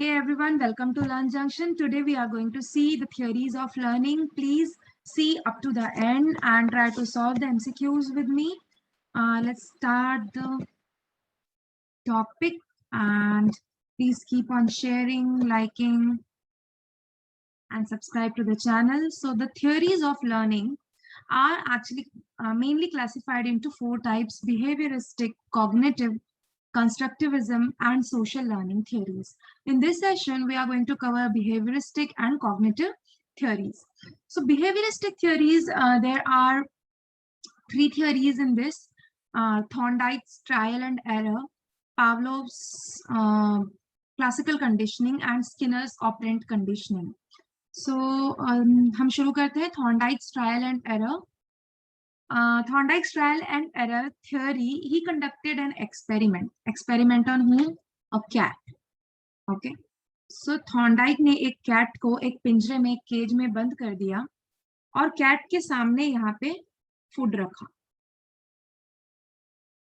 Hey everyone, welcome to Learn Junction. Today we are going to see the theories of learning. Please see up to the end and try to solve the MCQs with me. Let's start the topic and please keep on sharing, liking and subscribe to the channel. So the theories of learning are actually mainly classified into 4 types: behavioristic, cognitive, constructivism and social learning theories. In this session, we are going to cover behavioristic and cognitive theories. So behavioristic theories, there are 3 theories in this: Thorndike's trial and error, Pavlov's classical conditioning and Skinner's operant conditioning. So हम शुरू करते हैं Thorndike's trial and error. Thorndike's trial and error theory, he conducted an experiment on whom? A cat. Okay, so Thorndike ने एक cat को एक पिंजरे में, एक केज में बंद कर दिया और कैट के सामने यहाँ पे फूड रखा.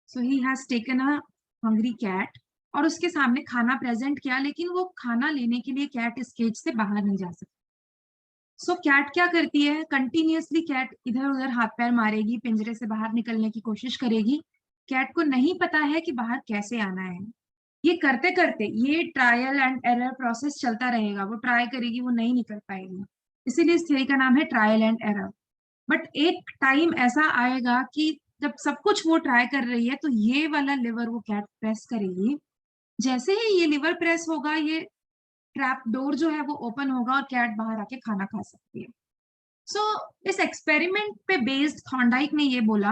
So he has taken a hungry cat और उसके सामने खाना प्रेजेंट किया, लेकिन वो खाना लेने के लिए कैट इस केज से बाहर नहीं जा सकती. सो कैट क्या करती है? कंटिन्यूअसली कैट इधर उधर हाथ पैर मारेगी, पिंजरे से बाहर निकलने की कोशिश करेगी. कैट को नहीं पता है कि बाहर कैसे आना है. ये करते करते ये ट्रायल एंड एरर प्रोसेस चलता रहेगा. वो ट्राई करेगी, वो नहीं निकल पाएगी. इसीलिए इस थ्योरी का नाम है ट्रायल एंड एरर. बट एक टाइम ऐसा आएगा कि जब सब कुछ वो ट्राई कर रही है तो ये वाला लिवर वो कैट प्रेस करेगी. जैसे ही ये लिवर प्रेस होगा, ये ट्रैप डोर जो है वो ओपन होगा और कैट बाहर आके खाना खा सकती है. सो इस एक्सपेरिमेंट पे बेस्ड थॉर्नडाइक ने ये बोला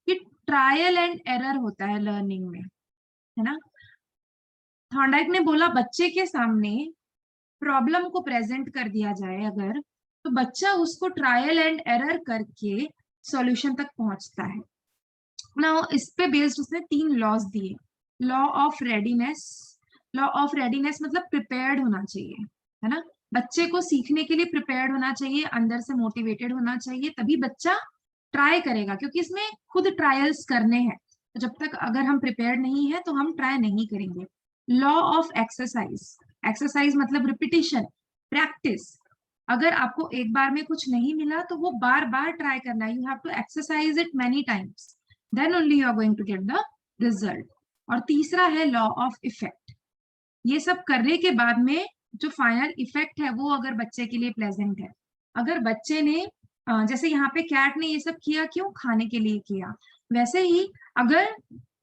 कि ट्रायल एंड एरर होता है लर्निंग में, है ना. थॉर्नडाइक ने बोला बच्चे के सामने प्रॉब्लम को प्रेजेंट कर दिया जाए अगर, तो बच्चा उसको ट्रायल एंड एरर करके सॉल्यूशन तक पहुंचता है. नाउ इस पे बेस्ड उसने 3 लॉज दिए. Law of readiness. Law of readiness मतलब प्रिपेयर्ड होना चाहिए, है ना. बच्चे को सीखने के लिए प्रिपेयर्ड होना चाहिए, अंदर से मोटिवेटेड होना चाहिए, तभी बच्चा ट्राई करेगा, क्योंकि इसमें खुद ट्रायल्स करने हैं. तो जब तक अगर हम प्रिपेयर्ड नहीं है तो हम ट्राई नहीं करेंगे. Law of exercise. एक्सरसाइज मतलब रिपीटिशन, प्रैक्टिस. अगर आपको एक बार में कुछ नहीं मिला तो वो बार बार ट्राई करना है. You have to exercise it many times, then only you are going to get the result. और तीसरा है लॉ ऑफ इफेक्ट. ये सब करने के बाद में जो फाइनल इफेक्ट है वो अगर बच्चे के लिए प्लेजेंट है. अगर बच्चे ने जैसे यहाँ पे कैट ने ये सब किया, क्यों? खाने के लिए किया. वैसे ही अगर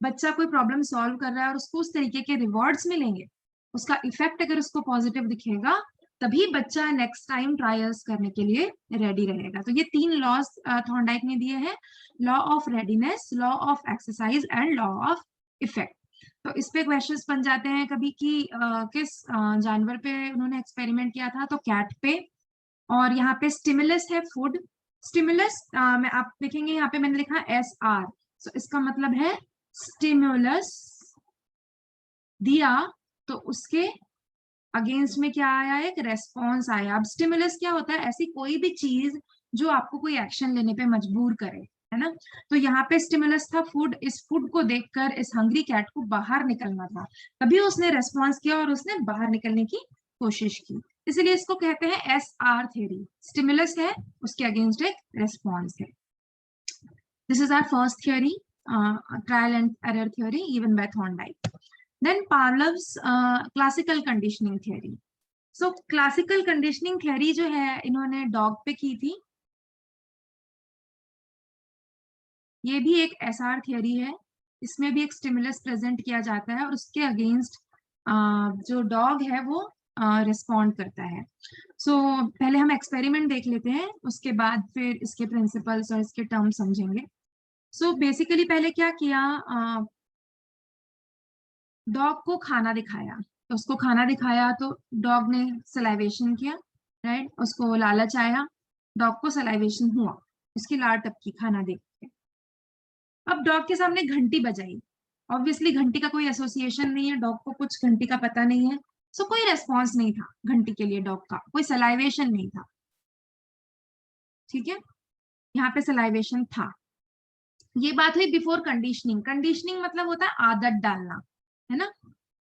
बच्चा कोई प्रॉब्लम सॉल्व कर रहा है और उसको उस तरीके के रिवॉर्ड्स मिलेंगे, उसका इफेक्ट अगर उसको पॉजिटिव दिखेगा, तभी बच्चा नेक्स्ट टाइम ट्रायल्स करने के लिए रेडी रहेगा. तो ये 3 लॉज थॉर्नडाइक ने दिए हैं: law of readiness, law of exercise and law of effect. तो इस पे क्वेश्चंस बन जाते हैं कभी कि किस जानवर पे उन्होंने एक्सपेरिमेंट किया था, तो कैट पे. और यहाँ पे स्टिमुलस है फूड. स्टिमुलस में आप देखेंगे यहाँ पे मैंने लिखा SR. सो इसका मतलब है स्टिमुलस दिया तो उसके अगेंस्ट में क्या आया? एक रेस्पॉन्स आया. अब स्टिमुलस क्या होता है? ऐसी कोई भी चीज जो आपको कोई एक्शन लेने पे मजबूर करे, है ना. तो यहाँ पे स्टिमुलस था फूड. इस फूड को देखकर इस हंग्री कैट को बाहर निकलना था, तभी उसने रेस्पॉन्स किया और उसने बाहर निकलने की कोशिश की. इसलिए इसको कहते हैं SR थ्योरी. स्टिमुलस है, उसके अगेंस्ट एक रेस्पॉन्स है. This is our first theory, trial and error theory given by Thorndike. Then Pavlov's classical conditioning theory. So classical conditioning theory जो है इन्होंने डॉग पे की थी. ये भी एक SR थ्योरी है. इसमें भी एक स्टिमुलस प्रेजेंट किया जाता है और उसके अगेंस्ट जो डॉग है वो रिस्पॉन्ड करता है. सो पहले हम एक्सपेरिमेंट देख लेते हैं, उसके बाद फिर इसके प्रिंसिपल्स और इसके टर्म समझेंगे. सो बेसिकली पहले क्या किया, डॉग को खाना दिखाया. तो उसको खाना दिखाया तो डॉग ने सलाइवेशन किया, राइट. उसको लालच आया, डॉग को सलाइवेशन हुआ, उसकी लार टपकी खाना देख के. अब डॉग के सामने घंटी बजाई. ऑब्वियसली घंटी का कोई एसोसिएशन नहीं है, डॉग को कुछ घंटी का पता नहीं है. सो कोई रेस्पॉन्स नहीं था घंटी के लिए डॉग का, कोई सलाइवेशन नहीं था. ठीक है, यहाँ पे सलाइवेशन था. ये बात हुई बिफोर कंडीशनिंग. कंडीशनिंग मतलब होता है आदत डालना, है ना.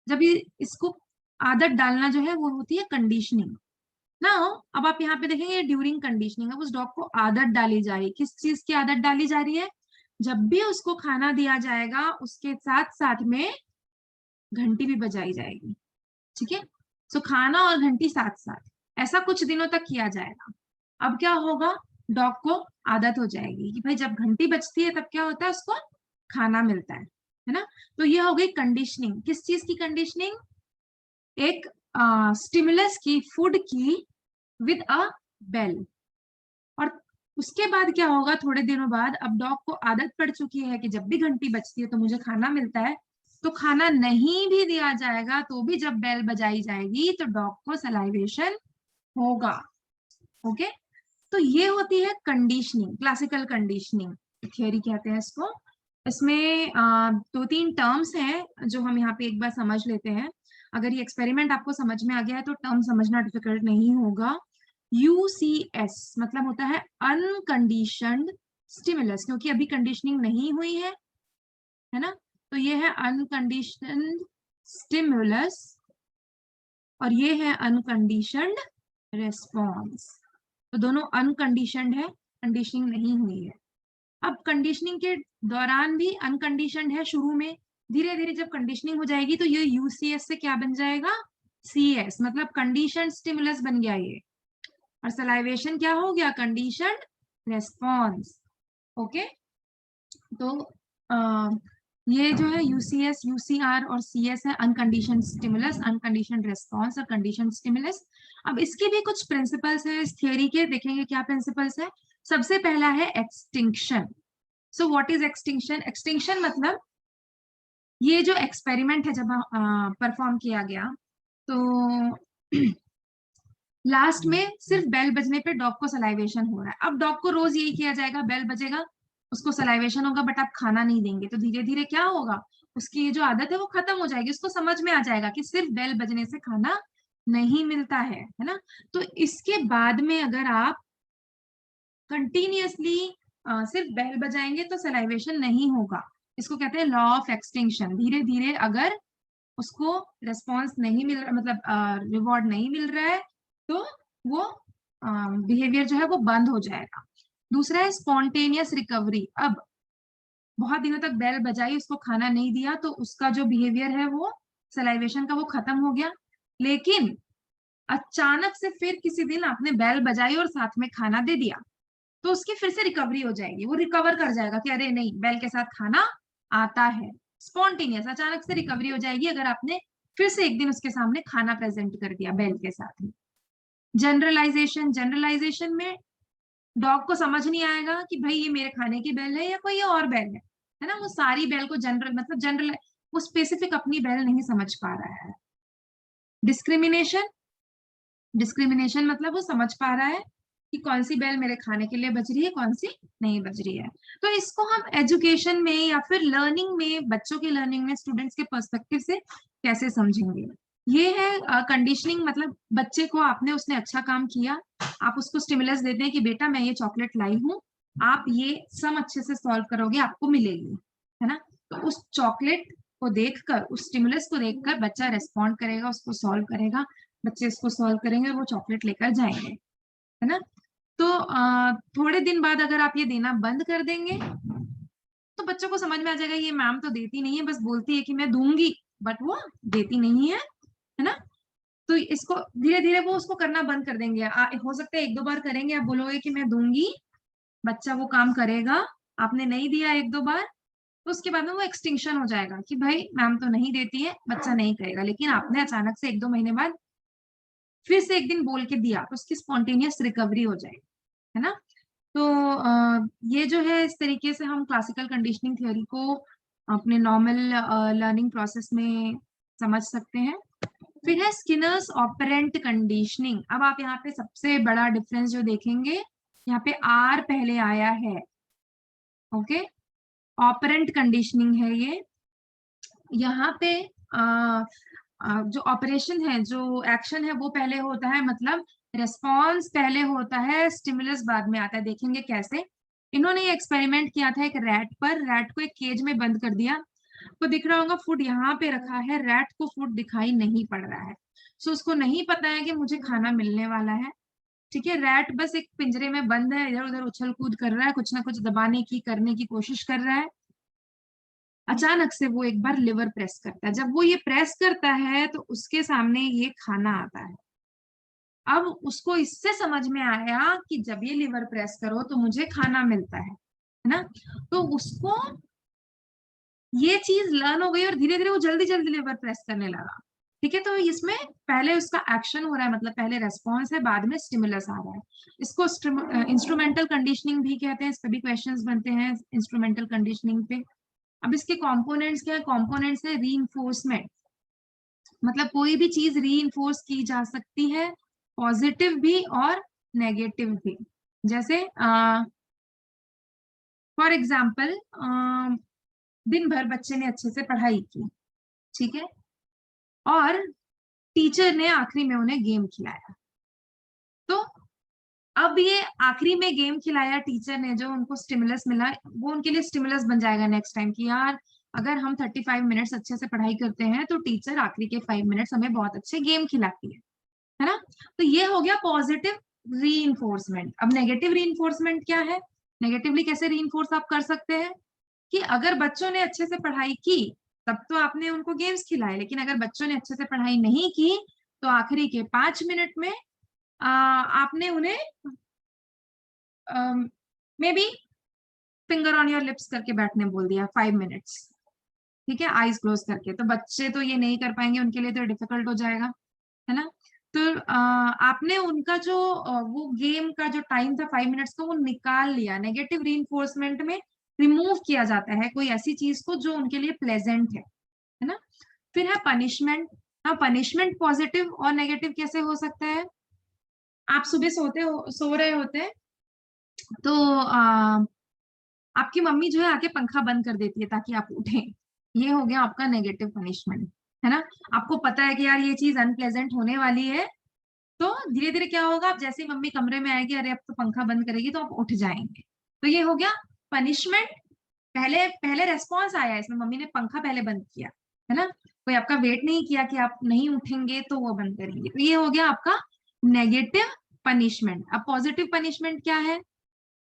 जब ये इसको आदत डालना जो है वो होती है कंडीशनिंग ना। अब आप यहाँ पे देखेंगे ड्यूरिंग कंडीशनिंग, अब उस डॉग को आदत डाली जा रही है। किस चीज की आदत डाली जा रही है? जब भी उसको खाना दिया जाएगा उसके साथ साथ में घंटी भी बजाई जाएगी। ठीक है, सो खाना और घंटी साथ साथ, ऐसा कुछ दिनों तक किया जाएगा। अब क्या होगा, डॉग को आदत हो जाएगी कि भाई जब घंटी बजती है तब क्या होता है, उसको खाना मिलता है ना। तो ये हो गई कंडीशनिंग। किस चीज की कंडीशनिंग? एक स्टिमुलस की, फूड की, विद अ बेल। और उसके बाद क्या होगा, थोड़े दिनों बाद अब डॉग को आदत पड़ चुकी है कि जब भी घंटी बजती है तो मुझे खाना मिलता है। तो खाना नहीं भी दिया जाएगा तो भी जब बेल बजाई जाएगी तो डॉग को सलाइवेशन होगा। ओके, तो ये होती है कंडीशनिंग, क्लासिकल कंडीशनिंग थियोरी कहते हैं इसको। इसमें दो तीन टर्म्स हैं जो हम यहाँ पे एक बार समझ लेते हैं। अगर ये एक्सपेरिमेंट आपको समझ में आ गया है तो टर्म समझना डिफिकल्ट नहीं होगा। UCS मतलब होता है अनकंडीशनड स्टिमुलस, क्योंकि अभी कंडीशनिंग नहीं हुई है ना। तो ये है अनकंडीशनड स्टिमुलस और ये है अनकंडीशनड रेस्पॉन्स। तो दोनों अनकंडीशनड है, कंडीशनिंग नहीं हुई है। अब कंडीशनिंग के दौरान भी अनकंडीशनड है शुरू में, धीरे धीरे जब कंडीशनिंग हो जाएगी तो ये UCS से क्या बन जाएगा, CS, मतलब कंडीशन स्टिमुलस बन गया ये। और सलाइवेशन क्या हो गया, कंडीशन रेस्पॉन्स। ओके, तो ये जो है UCS, UCR और CS है अनकंडीशन स्टिमुलस, अनकंडीशन रेस्पॉन्स और कंडीशन स्टिमुलस। अब इसके भी कुछ प्रिंसिपल्स है इस थियोरी के, देखेंगे क्या प्रिंसिपल्स है। सबसे पहला है extinction. So what is extinction? Extinction मतलब ये जो एक्सपेरिमेंट है जब परफॉर्म किया गया तो लास्ट में सिर्फ बेल बजने पे डॉग को सलाइवेशन हो रहा है। अब डॉग को रोज यही किया जाएगा, बेल बजेगा उसको सलाइवेशन होगा, बट आप खाना नहीं देंगे तो धीरे धीरे क्या होगा, उसकी ये जो आदत है वो खत्म हो जाएगी। उसको समझ में आ जाएगा कि सिर्फ बेल बजने से खाना नहीं मिलता है ना। तो इसके बाद में अगर आप कंटिन्यूअसली सिर्फ बेल बजाएंगे तो सलाइवेशन नहीं होगा। इसको कहते हैं लॉ ऑफ एक्सटिंक्शन। धीरे धीरे अगर उसको रिस्पॉन्स नहीं मिल रहा, मतलब रिवॉर्ड नहीं मिल रहा है, तो वो बिहेवियर जो है वो बंद हो जाएगा। दूसरा है स्पॉन्टेनियस रिकवरी। अब बहुत दिनों तक बेल बजाई, उसको खाना नहीं दिया तो उसका जो बिहेवियर है वो सलाइवेशन का वो खत्म हो गया। लेकिन अचानक से फिर किसी दिन आपने बेल बजाई और साथ में खाना दे दिया तो उसकी फिर से रिकवरी हो जाएगी, वो रिकवर कर जाएगा कि अरे नहीं, बेल के साथ खाना आता है। स्पॉन्टेनियस, अचानक से रिकवरी हो जाएगी अगर आपने फिर से एक दिन उसके सामने खाना प्रेजेंट कर दिया बेल के साथ में। जनरलाइजेशन, जनरलाइजेशन में डॉग को समझ नहीं आएगा कि भाई ये मेरे खाने की बेल है या कोई और बेल है ना। वो सारी बेल को जनरल, मतलब जनरल, वो स्पेसिफिक अपनी बेल नहीं समझ पा रहा है। डिस्क्रिमिनेशन, डिस्क्रिमिनेशन मतलब वो समझ पा रहा है कि कौन सी बेल मेरे खाने के लिए बज रही है, कौन सी नहीं बज रही है। तो इसको हम एजुकेशन में या फिर लर्निंग में, बच्चों की लर्निंग में स्टूडेंट्स के पर्सपेक्टिव से कैसे समझेंगे। ये है कंडीशनिंग, मतलब बच्चे को आपने, उसने अच्छा काम किया, आप उसको स्टिमुलस देते हैं कि बेटा मैं ये चॉकलेट लाई हूँ, आप ये सम अच्छे से सॉल्व करोगे, आपको मिलेगी, है ना। तो उस चॉकलेट को देखकर, उस स्टिमुलस को देखकर बच्चा रेस्पॉन्ड करेगा, उसको सॉल्व करेगा, बच्चे इसको सॉल्व करेंगे और वो चॉकलेट लेकर जाएंगे, है ना। तो थोड़े दिन बाद अगर आप ये देना बंद कर देंगे तो बच्चों को समझ में आ जाएगा ये मैम तो देती नहीं है, बस बोलती है कि मैं दूंगी, बट वो देती नहीं है ना। तो इसको धीरे धीरे वो उसको करना बंद कर देंगे। हो सकता है एक दो बार करेंगे, आप बोलोगे कि मैं दूंगी, बच्चा वो काम करेगा। आपने नहीं दिया एक दो बार तो उसके बाद में वो एक्सटिंक्शन हो जाएगा कि भाई मैम तो नहीं देती है, बच्चा नहीं करेगा। लेकिन आपने अचानक से एक दो महीने बाद फिर से एक दिन बोल के दिया तो उसकी स्पॉन्टेनियस रिकवरी हो जाएगी, है ना। तो ये जो है, इस तरीके से हम क्लासिकल कंडीशनिंग थ्योरी को अपने नॉर्मल लर्निंग प्रोसेस में समझ सकते हैं। फिर है स्किनर्स ऑपरेंट कंडीशनिंग। अब आप यहाँ पे सबसे बड़ा डिफरेंस जो देखेंगे, यहाँ पे आर पहले आया है। ओके, ऑपरेंट कंडीशनिंग है ये। यहाँ पे जो ऑपरेशन है, जो एक्शन है वो पहले होता है, मतलब रेस्पॉन्स पहले होता है, स्टिमुलस बाद में आता है। देखेंगे कैसे। इन्होंने ये एक्सपेरिमेंट किया था एक रैट पर, रैट को एक केज में बंद कर दिया। को दिख रहा होगा फूड यहाँ पे रखा है, रैट को फूड दिखाई नहीं पड़ रहा है। सो उसको नहीं पता है कि मुझे खाना मिलने वाला है। ठीक है, रैट बस एक पिंजरे में बंद है, इधर उधर उछल कूद कर रहा है, कुछ ना कुछ दबाने की करने की कोशिश कर रहा है। अचानक से वो एक बार लिवर प्रेस करता है। जब वो ये प्रेस करता है तो उसके सामने ये खाना आता है। अब उसको इससे समझ में आया कि जब ये लिवर प्रेस करो तो मुझे खाना मिलता है ना। तो उसको ये चीज लर्न हो गई और धीरे धीरे वो जल्दी जल्दी लिवर प्रेस करने लगा। ठीक है, तो इसमें पहले उसका एक्शन हो रहा है, मतलब पहले रेस्पॉन्स है, बाद में स्टिमुलस आ रहा है। इसको इंस्ट्रूमेंटल कंडीशनिंग भी कहते हैं। इस पे भी क्वेश्चंस बनते हैं इंस्ट्रूमेंटल कंडीशनिंग पे। अब इसके कंपोनेंट्स क्या है? कंपोनेंट्स है रीइंफोर्समेंट, मतलब कोई भी चीज रीइंफोर्स की जा सकती है, पॉजिटिव भी और नेगेटिव भी। जैसे फॉर एग्जाम्पल दिन भर बच्चे ने अच्छे से पढ़ाई की, ठीक है, और टीचर ने आखिरी में उन्हें गेम खिलाया। तो अब ये आखिरी में गेम खिलाया टीचर ने, जो उनको स्टिमुलस मिला, वो उनके लिए स्टिमुलस बन जाएगा नेक्स्ट टाइम कि यार अगर हम 35 मिनट्स अच्छे से पढ़ाई करते हैं तो टीचर आखिरी के 5 मिनट्स हमें बहुत अच्छे गेम खिलाती है ना। तो ये हो गया पॉजिटिव रीइंफोर्समेंट। अब नेगेटिव रीइंफोर्समेंट क्या है? नेगेटिवली कैसे रीइंफोर्स आप कर सकते हैं कि अगर बच्चों ने अच्छे से पढ़ाई की तब तो आपने उनको गेम्स खिलाए, लेकिन अगर बच्चों ने अच्छे से पढ़ाई नहीं की तो आखिरी के 5 मिनट में आपने उन्हें may be finger on your lips करके बैठने बोल दिया 5 मिनट्स। ठीक है, आईज क्लोज करके। तो बच्चे तो ये नहीं कर पाएंगे, उनके लिए तो डिफिकल्ट हो जाएगा, है ना। तो आपने उनका जो वो गेम का जो टाइम था 5 मिनट्स का, वो निकाल लिया। नेगेटिव रीइंफोर्समेंट में रिमूव किया जाता है कोई ऐसी चीज को जो उनके लिए प्लेजेंट है ना। फिर है पनिशमेंट। हाँ, पनिशमेंट पॉजिटिव और नेगेटिव कैसे हो सकता है? आप सुबह सो रहे होते हैं तो आपकी मम्मी जो है आके पंखा बंद कर देती है ताकि आप उठें। ये हो गया आपका नेगेटिव पनिशमेंट, है ना। आपको पता है कि यार ये चीज अनप्लेजेंट होने वाली है, तो धीरे धीरे क्या होगा, आप जैसे ही मम्मी कमरे में आएगी, अरे अब तो पंखा बंद करेगी, तो आप उठ जाएंगे। तो ये हो गया पनिशमेंट। पहले पहले रेस्पॉन्स आया इसमें, मम्मी ने पंखा पहले बंद किया, है ना। कोई आपका वेट नहीं किया कि आप नहीं उठेंगे तो वो बंद करेंगे। तो ये हो गया आपका नेगेटिव पनिशमेंट। अब पॉजिटिव पनिशमेंट क्या है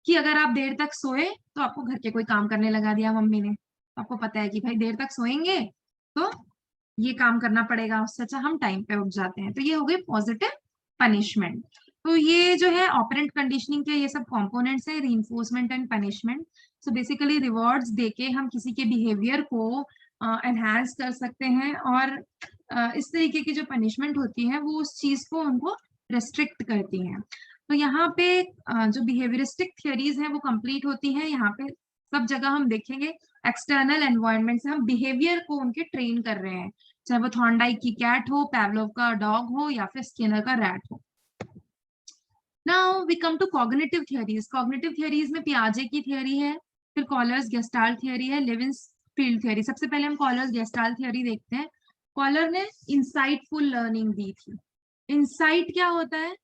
कि अगर आप देर तक सोए तो आपको घर के कोई काम करने लगा दिया मम्मी ने, तो आपको पता है कि भाई देर तक सोएंगे तो ये काम करना पड़ेगा, उससे अच्छा हम टाइम पे उठ जाते हैं। तो ये हो गई पॉजिटिव पनिशमेंट। तो ये जो है ऑपरेंट कंडीशनिंग के ये सब कंपोनेंट्स है, reinforcement and punishment. So basically rewards देके हम किसी के बिहेवियर को एनहांस कर सकते हैं, और इस तरीके की जो पनिशमेंट होती है वो उस चीज को उनको रेस्ट्रिक्ट करती हैं। तो यहाँ पे जो बिहेवियरिस्टिक थियरीज हैं वो कंप्लीट होती हैं। यहाँ पे सब जगह हम देखेंगे एक्सटर्नल एनवायरनमेंट से हम बिहेवियर को उनके ट्रेन कर रहे हैं, चाहे वो थॉर्नडाइक की कैट हो, पैवलोव का डॉग हो, या फिर स्किनर का रैट हो। Now we come to cognitive theories. Cognitive theories में पियाजे की थियरी है, फिर कॉलर्स गेस्टाल्ट थियरी है, लेविन्स फील्ड थियरी। सबसे पहले हम कॉलर्स गेस्टाल्ट थियरी देखते हैं। कॉलर ने इंसाइटफुल लर्निंग दी थी। इंसाइट क्या होता है?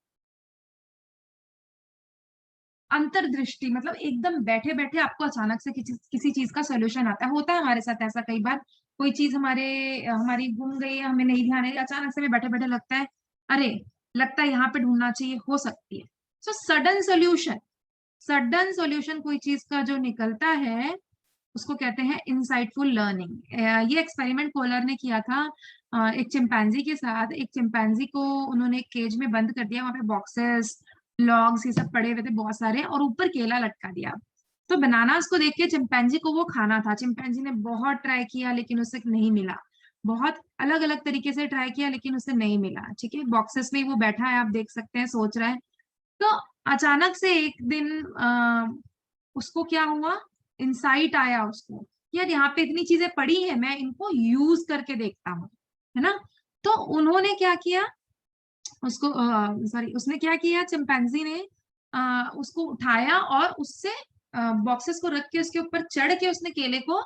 अंतर्दृष्टि, मतलब एकदम बैठे बैठे आपको अचानक से किसी चीज का सोल्यूशन आता है। होता है हमारे साथ ऐसा कई बार, कोई चीज हमारी गुम गई है, हमें नहीं ध्यान है, अचानक से हमें बैठे बैठे लगता है अरे लगता है यहाँ पे ढूंढना चाहिए, हो सकती है। So sudden solution, sudden solution कोई चीज का जो निकलता है उसको कहते हैं इंसाइटफुल लर्निंग। ये एक्सपेरिमेंट कोलर ने किया था एक चिंपैंजी के साथ। एक चिंपैंजी को उन्होंने एक केज में बंद कर दिया, वहां पे बॉक्सेस, लॉग्स, ये सब पड़े हुए थे बहुत सारे, और ऊपर केला लटका दिया। तो बनानास को देख के चिंपैंजी को वो खाना था। चिंपैंजी ने बहुत ट्राई किया लेकिन उसे नहीं मिला, बहुत अलग अलग तरीके से ट्राई किया लेकिन उसे नहीं मिला। ठीक है, बॉक्सेस में वो बैठा है, आप देख सकते हैं, सोच रहा है। तो अचानक से एक दिन उसको क्या हुआ, इंसाइट आया उसको, यार यहाँ पे इतनी चीजें पड़ी है, मैं इनको यूज करके देखता हूँ, है ना। तो उन्होंने क्या किया, उसको सॉरी उसने क्या किया, चिंपैंजी ने उसको उठाया और उससे बॉक्सेस को रख के उसके ऊपर चढ़ के उसने केले को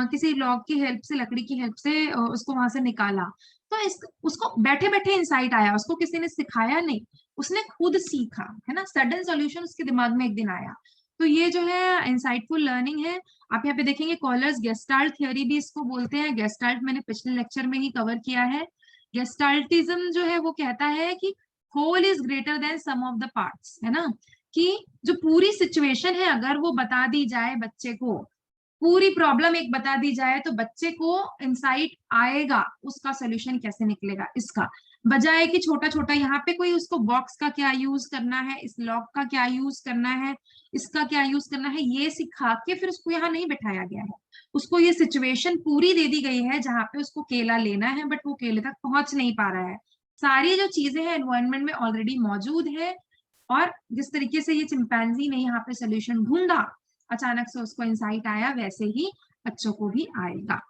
किसी लॉग की हेल्प से, लकड़ी की हेल्प से उसको वहां से निकाला। तो उसको बैठे बैठे इंसाइट आया, उसको किसी ने सिखाया नहीं, उसने खुद सीखा, है ना। सडन सॉल्यूशन उसके दिमाग में एक दिन आया। तो ये जो है इंसाइटफुल लर्निंग है। आप यहाँ पे देखेंगे कॉलर्स गेस्टाल्ट थ्योरी भी इसको बोलते हैं। गेस्टाल्ट मैंने पिछले लेक्चर में ही कवर किया है। गेस्टाल्टिज्म जो है वो कहता है कि whole is greater than sum of the parts, है ना, कि जो पूरी सिचुएशन है अगर वो बता दी जाए बच्चे को, पूरी प्रॉब्लम एक बता दी जाए तो बच्चे को इंसाइट आएगा उसका सोल्यूशन कैसे निकलेगा इसका, बजाय कि छोटा छोटा यहाँ पे कोई उसको बॉक्स का क्या यूज करना है, इस लॉक का क्या यूज करना है, इसका क्या यूज करना है, ये सिखा के फिर उसको यहाँ नहीं बैठाया गया है। उसको ये सिचुएशन पूरी दे दी गई है जहाँ पे उसको केला लेना है बट वो केले तक पहुंच नहीं पा रहा है। सारी जो चीजें हैं एनवायरमेंट में ऑलरेडी मौजूद है, और जिस तरीके से ये चिंपैंजी ने यहाँ पे सोल्यूशन ढूंढा, अचानक से उसको इंसाइट आया, वैसे ही बच्चों को भी आएगा।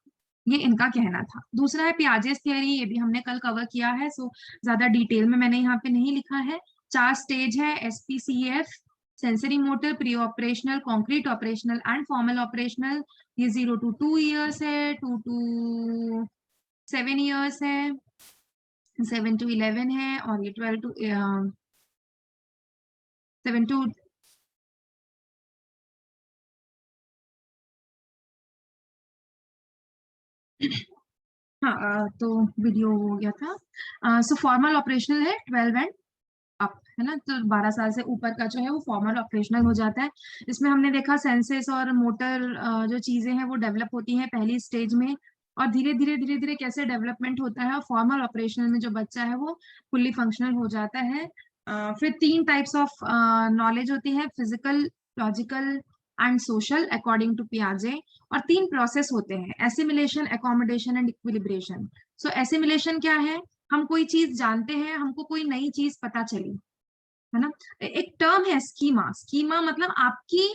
ये इनका कहना था। दूसरा है पियाजेस थियरी, ये भी हमने कल कवर किया है, सो ज्यादा डिटेल में मैंने यहाँ पे नहीं लिखा है। 4 स्टेज है, SPCF, sensory motor, pre operational, concrete operational and formal operational. ये 0 to 2 years है, 2 to 7 years है, 7 to 11 है, और ये 12 to 7 to हाँ, तो वीडियो हो गया था। सो फॉर्मल ऑपरेशनल है 12 एंड अप, है ना, तो 12 साल से ऊपर का जो है वो फॉर्मल ऑपरेशनल हो जाता है। इसमें हमने देखा सेंसेस और मोटर जो चीजें हैं वो डेवलप होती हैं पहली स्टेज में, और धीरे धीरे धीरे धीरे कैसे डेवलपमेंट होता है, और फॉर्मल ऑपरेशनल में जो बच्चा है वो फुल्ली फंक्शनल हो जाता है। फिर 3 टाइप्स ऑफ नॉलेज होती है, physical, logical and social according to पियाजे। और 3 प्रोसेस होते हैं, assimilation, accommodation and equilibration. So assimilation क्या है, हम कोई चीज जानते हैं, हमको कोई नई चीज पता चली, है ना। एक टर्म है स्कीमा, स्कीमा मतलब आपकी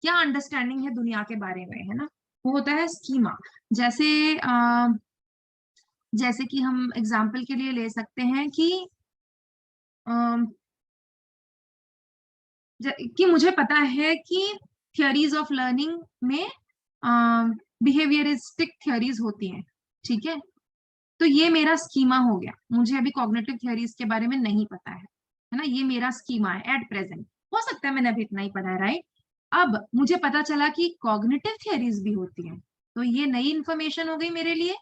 क्या अंडरस्टैंडिंग है दुनिया के बारे में, है ना, वो होता है स्कीमा। जैसे जैसे कि हम एग्जाम्पल के लिए ले सकते हैं कि मुझे पता है कि थियरीज ऑफ लर्निंग में बिहेवियरिस्टिक थियरीज होती हैं, ठीक है, तो ये मेरा स्कीमा हो गया। मुझे अभी कॉग्निटिव थियरीज के बारे में नहीं पता है ना, ये मेरा स्कीमा है एट प्रेजेंट। हो सकता है मैंने अभी इतना ही पढ़ा है, राइट। अब मुझे पता चला कि कॉग्निटिव थियरीज भी होती हैं, तो ये नई इंफॉर्मेशन हो गई मेरे लिए,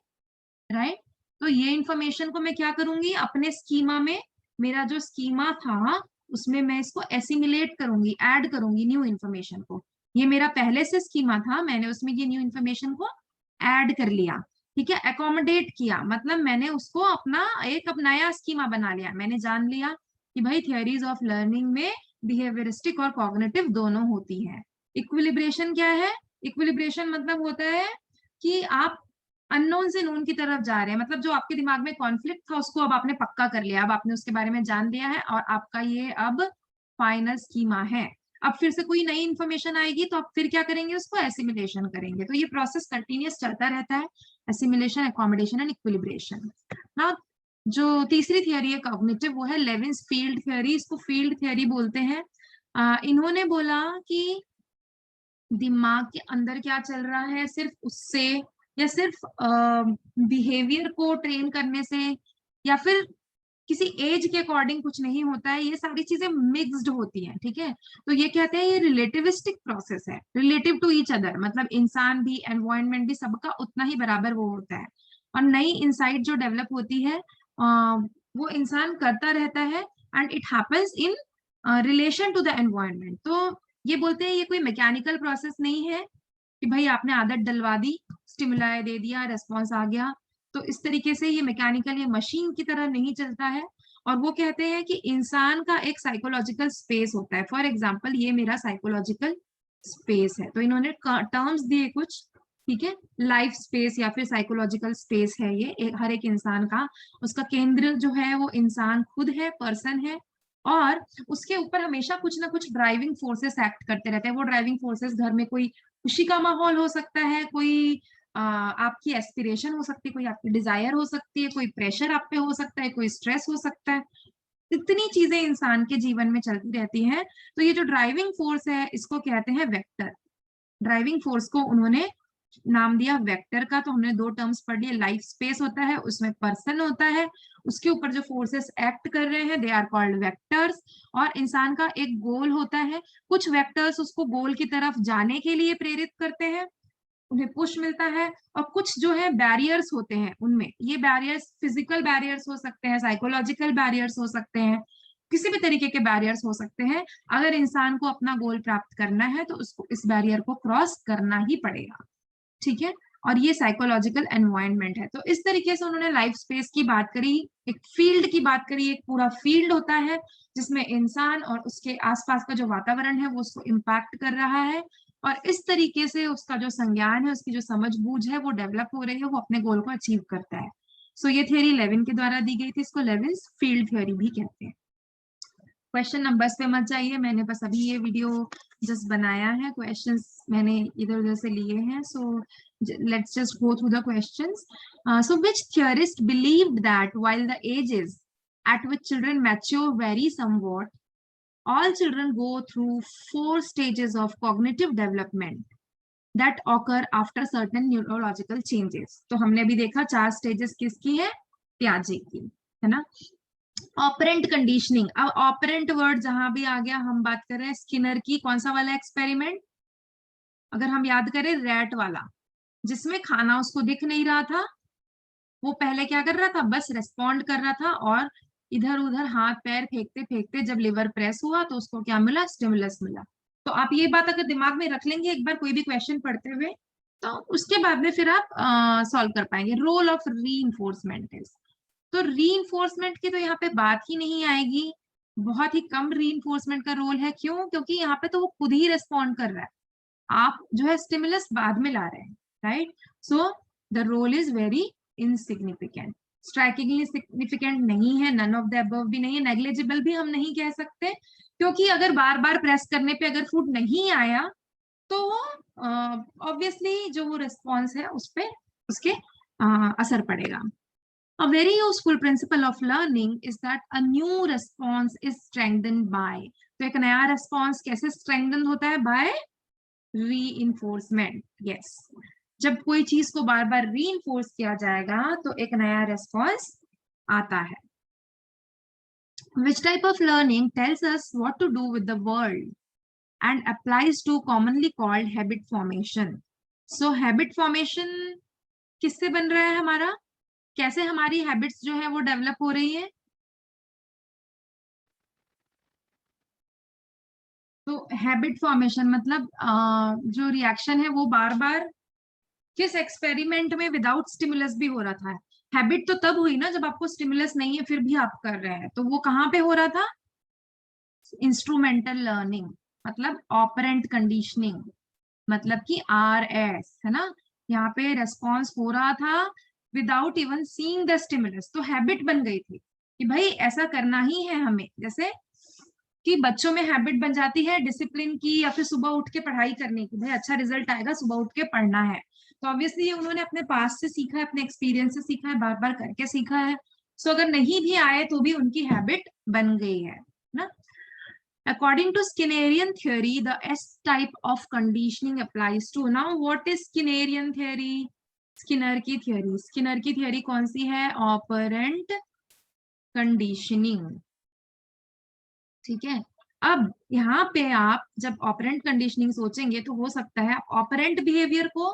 राइट। तो ये इंफॉर्मेशन को मैं क्या करूंगी, अपने स्कीमा में, मेरा जो स्कीमा था उसमें मैं इसको एसिमिलेट करूंगी, ऐड करूंगी न्यू इन्फॉर्मेशन को। ये मेरा पहले से स्कीमा था, मैंने उसमें ये न्यू इन्फॉर्मेशन को ऐड कर लिया, ठीक है। एकोमोडेट किया मतलब मैंने उसको अपना एक नया स्कीमा बना लिया। मैंने जान लिया कि भाई थियरीज ऑफ लर्निंग में बिहेवियरिस्टिक और कॉग्निटिव दोनों होती है। इक्विलिब्रेशन क्या है, इक्विलिब्रेशन मतलब होता है कि आप अननोन से नोन की तरफ जा रहे हैं, मतलब जो आपके दिमाग में कॉन्फ्लिक्ट था उसको अब आपने पक्का कर लिया, अब आपने उसके बारे में जान लिया है, और आपका ये अब फाइनल स्कीमा है। अब फिर से कोई नई इंफॉर्मेशन आएगी तो आप फिर क्या करेंगे, उसको एसिमिलेशन करेंगे। तो ये प्रोसेस कंटिन्यूस चलता रहता है, एसिमिलेशन, एकोमोडेशन एंड इक्विलिब्रेशन। ना, जो तीसरी थियरी है कॉग्निटिव, वो है लेविन्स फील्ड थियरी, इसको फील्ड थियरी बोलते हैं। इन्होंने बोला कि दिमाग के अंदर क्या चल रहा है सिर्फ उससे, या सिर्फ बिहेवियर को ट्रेन करने से, या फिर किसी एज के अकॉर्डिंग कुछ नहीं होता है, ये सारी चीजें मिक्स्ड होती हैं, ठीक है। तो ये कहते हैं ये रिलेटिविस्टिक प्रोसेस है, रिलेटिव टू ईच अदर, मतलब इंसान भी, एनवायरनमेंट भी, सबका उतना ही बराबर वो होता है। और नई इंसाइट जो डेवलप होती है वो इंसान करता रहता है, and it happens in relation to the environment. तो ये बोलते हैं ये कोई मैकेनिकल प्रोसेस नहीं है कि भाई आपने आदत डलवा दी, स्टिमुलाई दे दिया, रेस्पॉन्स आ गया, तो इस तरीके से ये मैकेनिकल या मशीन की तरह नहीं चलता है। और वो कहते हैं कि इंसान का एक साइकोलॉजिकल स्पेस होता है, फॉर एग्जाम्पल ये मेरा साइकोलॉजिकल स्पेस है। तो इन्होंने टर्म्स दिए कुछ, ठीक है, लाइफ स्पेस या फिर साइकोलॉजिकल स्पेस है ये हर एक इंसान का। उसका केंद्र जो है वो इंसान खुद है, पर्सन है, और उसके ऊपर हमेशा कुछ ना कुछ ड्राइविंग फोर्सेस एक्ट करते रहते हैं। वो ड्राइविंग फोर्सेस घर में कोई खुशी का माहौल हो सकता है, कोई आपकी एस्पिरेशन हो सकती है, कोई आपकी डिजायर हो सकती है, कोई प्रेशर आप पे हो सकता है, कोई स्ट्रेस हो सकता है। इतनी चीजें इंसान के जीवन में चलती रहती हैं। तो ये जो ड्राइविंग फोर्स है इसको कहते हैं वेक्टर। ड्राइविंग फोर्स को उन्होंने नाम दिया वेक्टर का, तो हमने दो टर्म्स पढ़ लिए, लाइफ स्पेस होता है, उसमें पर्सन होता है, उसके ऊपर जो फोर्सेस एक्ट कर रहे हैं दे आर कॉल्ड वेक्टर्स, और इंसान का एक गोल होता है, कुछ वेक्टर्स उसको गोल की तरफ जाने के लिए प्रेरित करते हैं, उन्हें पुश मिलता है, और कुछ जो है बैरियर्स होते हैं उनमें, ये बैरियर्स फिजिकल बैरियर्स हो सकते हैं, साइकोलॉजिकल बैरियर्स हो सकते हैं, किसी भी तरीके के बैरियर्स हो सकते हैं। अगर इंसान को अपना गोल प्राप्त करना है तो उसको इस बैरियर को क्रॉस करना ही पड़ेगा, ठीक है। और ये साइकोलॉजिकल एनवायरनमेंट है। तो इस तरीके से उन्होंने लाइफ स्पेस की बात करी, एक फील्ड की बात करी, एक पूरा फील्ड होता है जिसमें इंसान और उसके आसपास का जो वातावरण है वो उसको इम्पैक्ट कर रहा है, और इस तरीके से उसका जो संज्ञान है, उसकी जो समझ बूझ है वो डेवलप हो रही है, वो अपने गोल को अचीव करता है। सो ये थियोरी लेविन के द्वारा दी गई थी, इसको लेविन्स फील्ड थ्योरी भी कहते हैं। क्वेश्चन नंबर्स पे मत जाइए, मैंने बस अभी ये वीडियो जस्ट बनाया है, क्वेश्चंस मैंने इधर उधर से लिए हैं। So let's just go through the questions. So which theorist believed that while the ages at which children mature vary somewhat, all children go through 4 stages of cognitive development that occur after certain neurological changes. तो हमने अभी देखा 4 stages किसकी है, प्याजे की, है ना। Operant conditioning, अब ऑपरेंट वर्ड जहां भी आ गया, हम बात कर रहे हैं स्किनर की, कौन सा वाला एक्सपेरिमेंट, अगर हम याद करें रैट वाला, जिसमें खाना उसको दिख नहीं रहा था, वो पहले क्या कर रहा था, बस रेस्पॉन्ड कर रहा था, और इधर उधर हाथ पैर फेंकते फेंकते जब लिवर प्रेस हुआ तो उसको क्या मिला, स्टिमुलस मिला। तो आप ये बात अगर दिमाग में रख लेंगे एक बार कोई भी क्वेश्चन पढ़ते हुए, तो उसके बाद में फिर आप सॉल्व कर पाएंगे। रोल ऑफ री इज, तो रीइंफोर्समेंट की तो यहाँ पे बात ही नहीं आएगी, बहुत ही कम रीइंफोर्समेंट का रोल है। क्यों? क्योंकि यहाँ पे तो वो खुद ही रेस्पॉन्ड कर रहा है, आप जो है स्टिमुलस बाद में ला रहे हैं, right. So the role is very insignificant, strikingly significant नहीं है, नन ऑफ द अबव भी नहीं है, नेग्लिजिबल भी हम नहीं कह सकते, क्योंकि अगर बार बार प्रेस करने पे अगर फूड नहीं आया तो ऑब्वियसली जो वो रिस्पॉन्स है उस पे उसके असर पड़ेगा। A very useful principle of learning is that a new response is strengthened by, तो एक नया response कैसे strengthened होता है, by reinforcement. Yes, जब कोई चीज को बार बार reinforce किया जाएगा तो एक नया response आता है. Which type of learning tells us what to do with the world and applies to commonly called habit formation. So habit formation किससे बन रहा है हमारा, कैसे हमारी हैबिट्स जो है वो डेवलप हो रही है। तो हैबिट फॉर्मेशन मतलब जो रिएक्शन है वो बार बार किस एक्सपेरिमेंट में विदाउट स्टिमुलस भी हो रहा था। हैबिट तो तब हुई ना जब आपको स्टिमुलस नहीं है फिर भी आप कर रहे हैं, तो वो कहाँ पे हो रहा था, इंस्ट्रूमेंटल लर्निंग, मतलब ऑपरेंट कंडीशनिंग, मतलब कि RS, है ना। यहाँ पे रेस्पॉन्स हो रहा था without even seeing the stimulus, तो हैबिट बन गई थी कि भाई ऐसा करना ही है हमें। जैसे कि बच्चों में हैबिट बन जाती है डिसिप्लिन की, या फिर सुबह उठ के पढ़ाई करने की, भाई अच्छा रिजल्ट आएगा सुबह उठ के पढ़ना है, तो ऑब्वियसली उन्होंने अपने पास से सीखा है, अपने एक्सपीरियंस से सीखा है, बार बार करके सीखा है। सो अगर नहीं भी आए तो भी उनकी हैबिट बन गई है ना। According to Skinnerian theory, the S type of conditioning applies to. Now, what is Skinnerian theory? Skinner की theory. Skinner की theory कौन सी है? Operant conditioning. ठीक है। अब यहाँ पे आप जब ऑपरेंट कंडीशनिंग सोचेंगे तो हो सकता है आप ऑपरेंट बिहेवियर को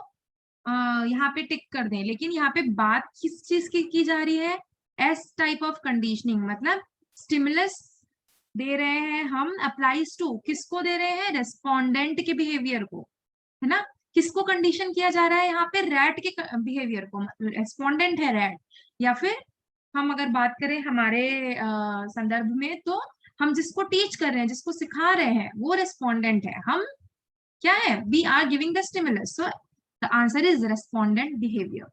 यहाँ पे टिक कर दें, लेकिन यहाँ पे बात किस चीज की जा रही है, एस टाइप ऑफ कंडीशनिंग, मतलब स्टिमुलस दे रहे हैं हम, अप्लाइज टू, किसको दे रहे हैं, रेस्पोंडेंट के बिहेवियर को, है ना। किसको कंडीशन किया जा रहा है यहाँ पे, रैट के बिहेवियर को, रेस्पोंडेंट है रैट। या फिर हम अगर बात करें हमारे संदर्भ में, तो हम जिसको टीच कर रहे हैं, जिसको सिखा रहे हैं, वो रेस्पोंडेंट है, हम क्या है, we are giving the stimulus. So the answer is respondent behaviour.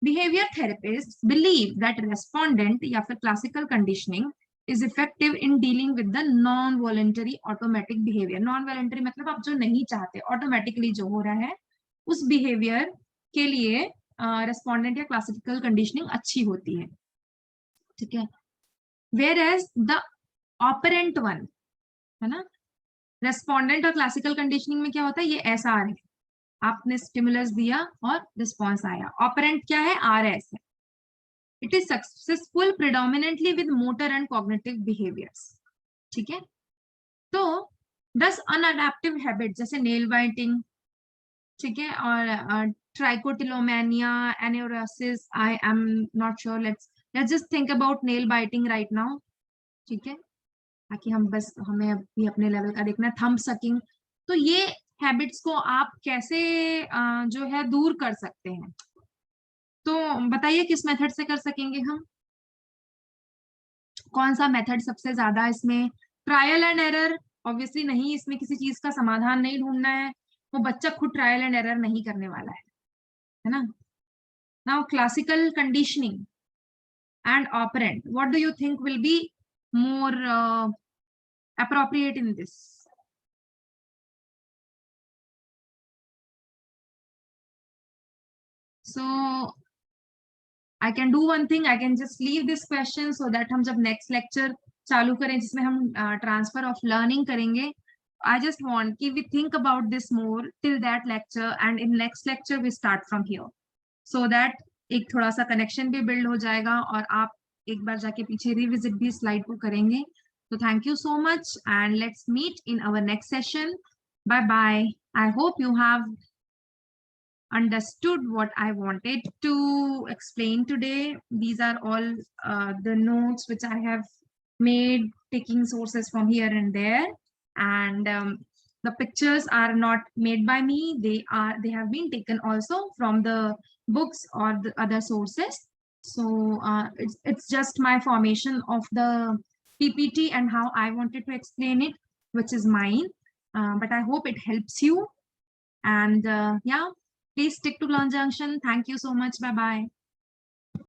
Behaviour therapist believe that respondent या फिर classical conditioning is effective in dealing with the non-voluntary automatic behavior. Non-voluntary मतलब आप जो नहीं चाहते, automatically जो हो रहा है, उस behavior के लिए respondent या classical conditioning अच्छी होती है, ठीक है। Whereas the operant one, है ना, respondent और classical conditioning में क्या होता है, ये SR है, आपने स्टिमुलस दिया और रिस्पॉन्स आया। ऑपरेंट क्या है? RS है। It is successful predominantly with motor and cognitive behaviours. ठीक है, तो 10 अनअडैप्टिव हैबिट जैसे नेल बाइटिंग, ठीक है, और trichotillomania, enuresis, I am not sure, let's just think about nail biting right now. ठीक है, ताकि हम बस हमें अभी अपने लेवल का देखना है। थंब सकिंग, तो ये हैबिट्स को आप कैसे जो है दूर कर सकते हैं, तो बताइए किस मेथड से कर सकेंगे हम? कौन सा मेथड सबसे ज्यादा इसमें? ट्रायल एंड एरर ऑब्वियसली नहीं, इसमें किसी चीज का समाधान नहीं ढूंढना है, वो बच्चा खुद ट्रायल एंड एरर नहीं करने वाला है ना। Now classical conditioning and operant, what do you think will be more appropriate in this? So I can do one thing, I can just leave this question so that हम जब next lecture चालू करें जिसमें हम transfer of learning करेंगे, I just want कि we think about this more till that lecture, and in next lecture we start from here, so that एक थोड़ा सा connection भी build हो जाएगा और आप एक बार जाके पीछे revisit भी slide को करेंगे। So thank you so much, and let's meet in our next session. Bye bye. I hope you have understood what I wanted to explain today. These are all the notes which I have made, taking sources from here and there, and the pictures are not made by me. They have been taken also from the books or the other sources. So it's just my formation of the PPT and how I wanted to explain it, which is mine. But I hope it helps you. And yeah, please stick to Learn Junction. Thank you so much. Bye bye.